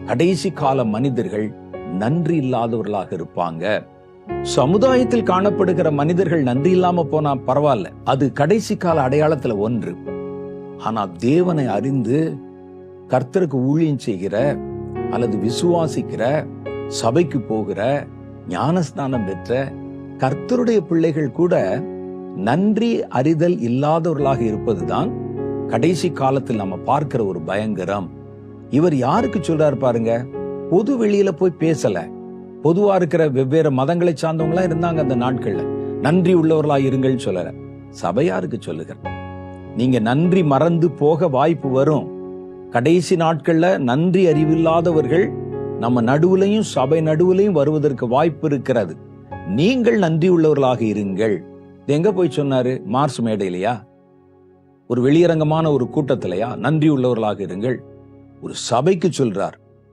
கடைசி கால மனிதர்கள் நன்றி இல்லாதவர்களாக இருப்பாங்க. சமுதாயத்தில் காணப்படுகிற மனிதர்கள் நன்றி இல்லாம போனா பரவாயில்ல, அது கடைசி கால அடையாளத்துல ஒன்று. ஆனா தேவனை அறிந்து கர்த்தருக்கு ஊழியம் செய்கிற அல்லது விசுவாசிக்கிற, சபைக்கு போகிற, ஞானஸ்நானம் பெற்ற கர்த்தருடைய பிள்ளைகள் கூட நன்றி அறிதல் இல்லாதவர்களாக இருப்பதுதான் கடைசி காலத்தில் நம்ம பார்க்கிற ஒரு பயங்கரம். இவர் யாருக்கு சொல்றாரு பாருங்க, பொது வெளியில போய் பேசல. பொதுவா இருக்கிற வெவ்வேறு மதங்களை சார்ந்தவங்களா இருந்தாங்க அந்த நாட்கள்ல. நன்றி உள்ளவர்களா இருங்கள் சொல்லல, சபையாருக்கு சொல்லுகிற. நீங்க நன்றி மறந்து போக வாய்ப்பு வரும். கடைசி நாட்கள்ல நன்றி அறிவில்லாதவர்கள் நம்ம நடுவுலையும் சபை நடுவுலையும் வருவதற்கு வாய்ப்பு இருக்கிறது. நீங்கள் நன்றி உள்ளவர்களாக இருங்கள். எங்க போய் சொன்னாரு? மார்ஸ் மேடையிலையா? ஒரு வெளியரங்கமான ஒரு கூட்டத்திலையா? நன்றி உள்ளவர்களாக இருங்கள். ஒரு சபைக்கு சொல்றார்.